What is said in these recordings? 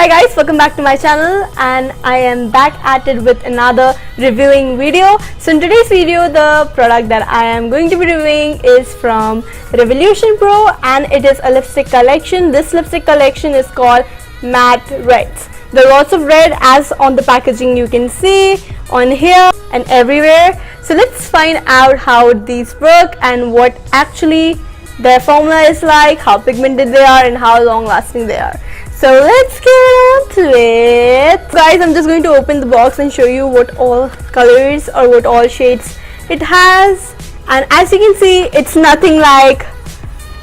Hi guys, welcome back to my channel, and I am back at it with another reviewing video. So in today's video, the product that I am going to be reviewing is from revolutionpro, and it is a lipstick collection. This lipstick collection is called Matte Reds. There are lots of red as on the packaging you can see on here and everywhere. So let's find out how these work and what actually their formula is like, how pigmented they are and how long lasting they are. So let's get on to it. Guys, I'm just going to open the box and show you what all colors or what all shades it has. And as you can see, it's nothing like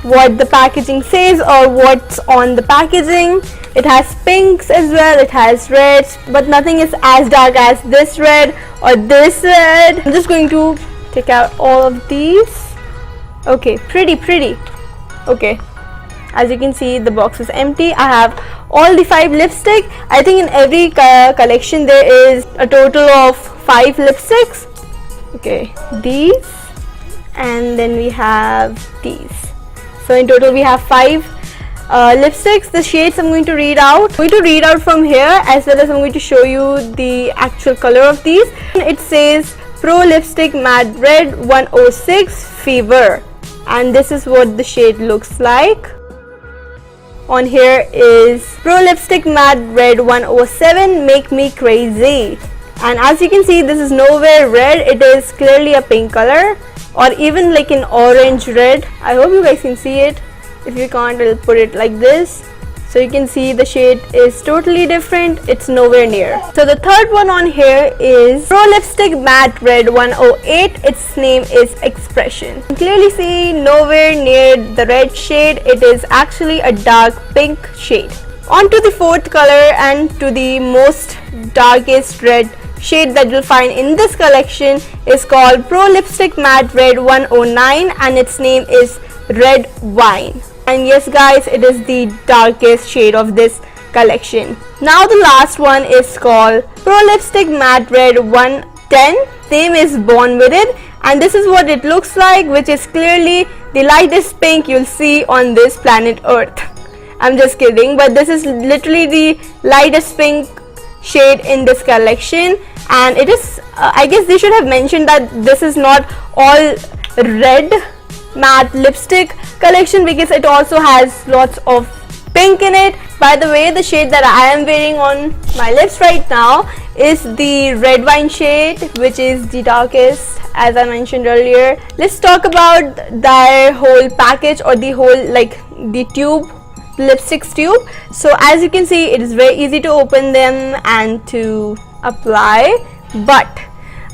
what the packaging says or what's on the packaging. It has pinks as well, it has reds, but nothing is as dark as this red or this red. I'm just going to take out all of these. Okay, pretty. Okay, as you can see, the box is empty. I have all the 5 lipstick. I think in every collection there is a total of 5 lipsticks. Okay, these, and then we have these. So in total we have 5 lipsticks. The shades I'm going to read out. I'm going to read out from here, as well as I'm going to show you the actual color of these. It says Pro Lipstick Matte Red 106 Fever, and this is what the shade looks like. On here is Pro Lipstick Matte Red 107 Make Me Crazy, and as you can see, this is nowhere red. It is clearly a pink color, or even like an orange red. I hope you guys can see it. If you can't, I'll put it like this. So you can see the shade is totally different. It's nowhere near. So the third one on here is Pro Lipstick Matte Red 108. Its name is Expression. You can clearly see nowhere near the red shade. It is actually a dark pink shade. On to the fourth color and to the most darkest red shade that you'll find in this collection is called Pro Lipstick Matte Red 109, and its name is Red Wine. And yes guys, it is the darkest shade of this collection. Now the last one is called Pro Lipstick Matte Red 110. Name is Born With It, and this is what it looks like, which is clearly the lightest pink you'll see on this planet Earth. I'm just kidding, but this is literally the lightest pink shade in this collection. And it is I guess they should have mentioned that this is not all red matte lipstick collection, because it also has lots of pink in it. By the way, the shade that I am wearing on my lips right now is the red wine shade, which is the darkest, as I mentioned earlier. Let's talk about their whole package, or the whole, like, the tube, lipsticks tube. So as you can see, it is very easy to open them and to apply, but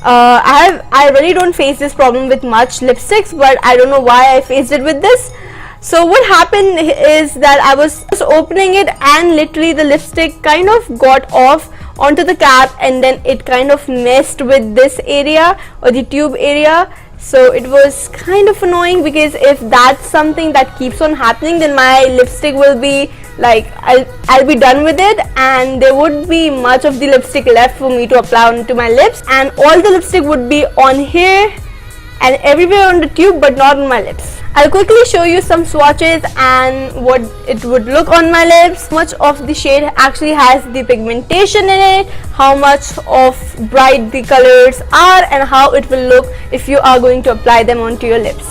I really don't face this problem with much lipsticks, but I don't know why I faced it with this. So what happened is that I was just opening it, and literally the lipstick kind of got off onto the cap, and then it kind of messed with this area, or the tube area. So it was kind of annoying, because if that's something that keeps on happening, then my lipstick will be like, I'll be done with it, and there would be much of the lipstick left for me to apply onto my lips, and all the lipstick would be on here and everywhere on the tube, but not on my lips. I'll quickly show you some swatches and what it would look on my lips. How much of the shade actually has the pigmentation in it, how much of bright the colors are, and how it will look if you are going to apply them onto your lips.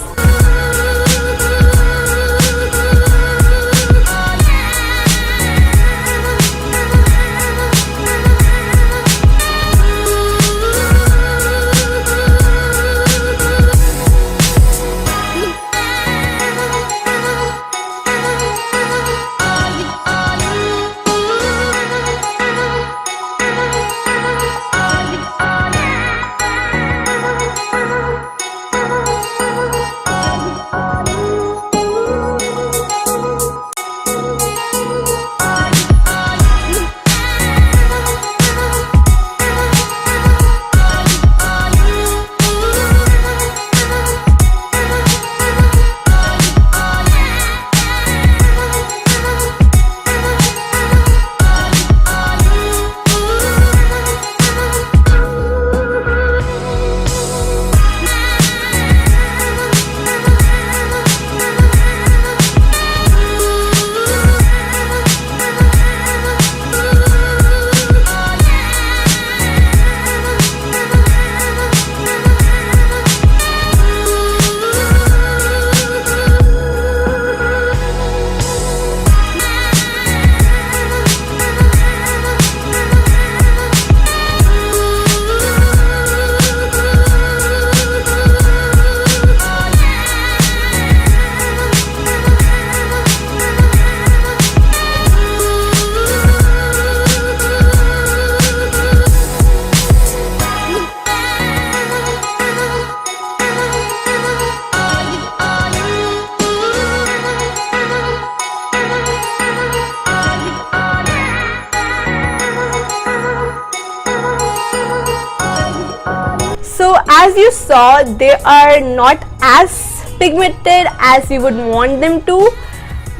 as you saw, they are not as pigmented as we would want them to,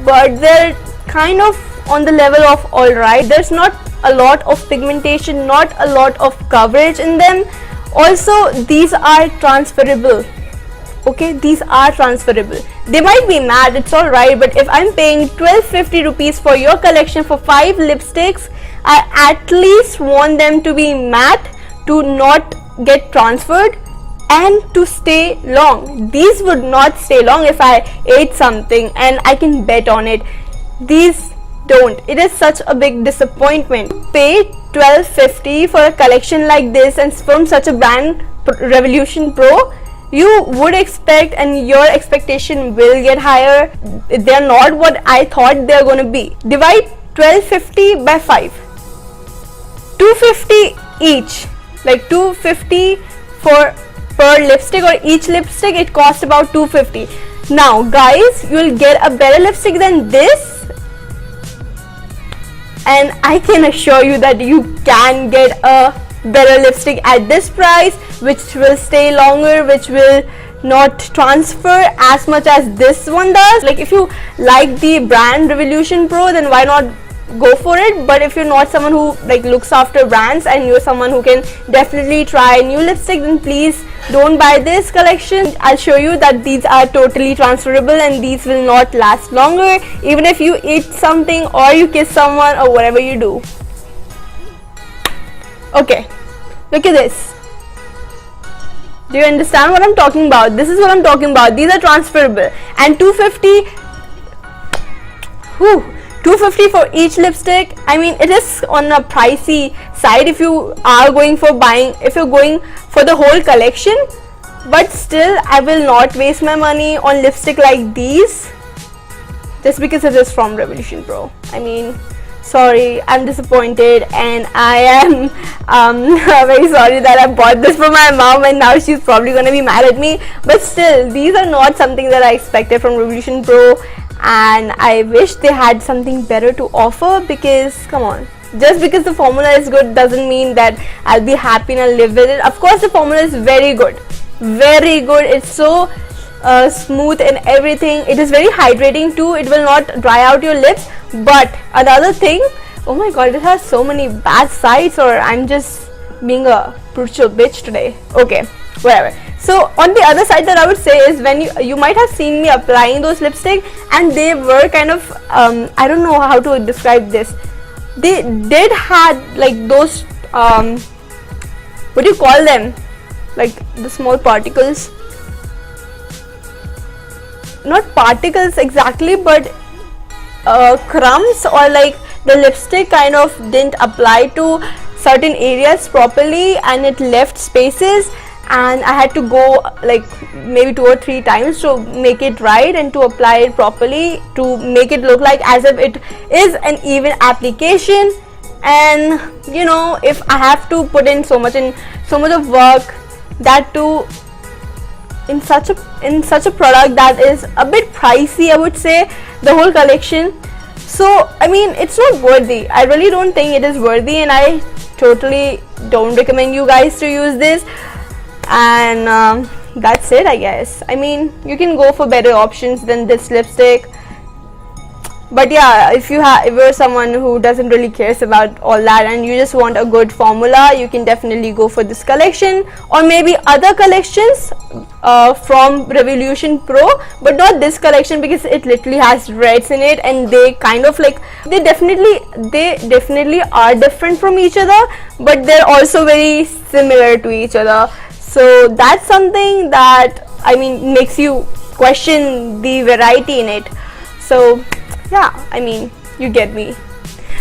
but they're kind of on the level of alright. There's not a lot of pigmentation, not a lot of coverage in them. Also, these are transferable. Okay, these are transferable. They might be matte, it's alright, but if I'm paying 1250 rupees for your collection for 5 lipsticks, I at least want them to be matte, to not get transferred, and to stay long. These would not stay long if I ate something, and I can bet on it. These don't. It is such a big disappointment. Pay 1250 for a collection like this, and from such a brand, Revolution Pro, you would expect, and your expectation will get higher. They're not what I thought they're gonna be. Divide 1250 by 5. 250 each, like 250 for per lipstick, or each lipstick it costs about 250. Now guys, you'll get a better lipstick than this, and I can assure you that you can get a better lipstick at this price, which will stay longer, which will not transfer as much as this one does. Like, if you like the brand Revolution Pro, then why not go for it? But if you're not someone who like looks after brands, and you're someone who can definitely try new lipstick, then please don't buy this collection. I'll show you that these are totally transferable, and these will not last longer, even if you eat something or you kiss someone or whatever you do. Okay, look at this. Do you understand what I'm talking about? This is what I'm talking about. These are transferable, and 250 for each lipstick. I mean, it is on a pricey side if you are going for buying, if you're going for the whole collection, but still I will not waste my money on lipstick like these just because it is from Revolution Pro. I mean, sorry, I'm disappointed, and I am very sorry that I bought this for my mom, and now she's probably gonna be mad at me. But still, these are not something that I expected from Revolution Pro, and I wish they had something better to offer, because come on, just because the formula is good doesn't mean that I'll be happy and I'll live with it. Of course, the formula is very good, very good. It's so smooth and everything. It is very hydrating too. It will not dry out your lips. But another thing, oh my god, it has so many bad sides, or I'm just being a brutal bitch today. Okay, whatever. So on the other side that I would say is, when you might have seen me applying those lipstick, and they were kind of I don't know how to describe this. They did had like those what do you call them, like the small particles, not particles exactly, but crumbs, or like the lipstick kind of didn't apply to certain areas properly, and it left spaces, and I had to go like maybe 2 or 3 times to make it right and to apply it properly, to make it look like as if it is an even application. And you know, if I have to put in so much of work, that too in such a product that is a bit pricey, I would say, the whole collection. So I mean, it's not worthy. I really don't think it is worthy, and I totally don't recommend you guys to use this. And that's it, I guess. I mean, you can go for better options than this lipstick. But yeah, if you're someone who doesn't really cares about all that, and you just want a good formula, you can definitely go for this collection, or maybe other collections from Revolution Pro, but not this collection, because it literally has reds in it, and they kind of like, they definitely are different from each other, but they're also very similar to each other. So that's something that, I mean, makes you question the variety in it. So yeah, I mean, you get me.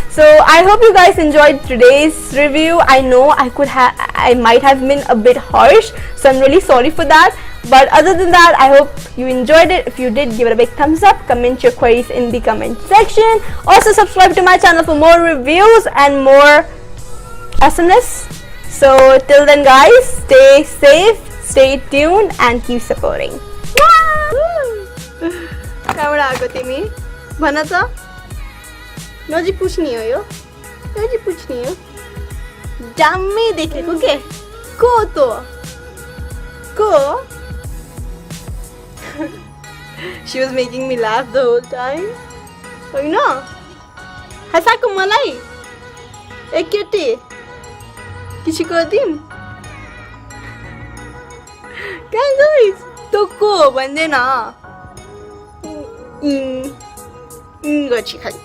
So I hope you guys enjoyed today's review. I know I might have been a bit harsh, so I'm really sorry for that. But other than that, I hope you enjoyed it. If you did, give it a big thumbs up, comment your queries in the comment section. Also subscribe to my channel for more reviews and more awesomeness. So till then guys, stay safe, stay tuned, and keep supporting. Camera agati mi bhanata noji puchni ho yo, noji puchni ho, damme dekhe ko ke ko to Ko? She was making me laugh the whole time. Oh no. Hasa ko malai. Ekete. Kichi ko din. Guys, toko bande na. Gachi khai.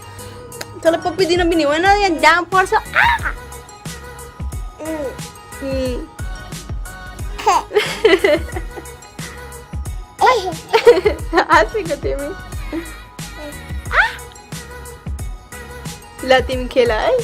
Tala papi din bini wana yan jam porsa. Asik ka Timmy. La Timmy खेला है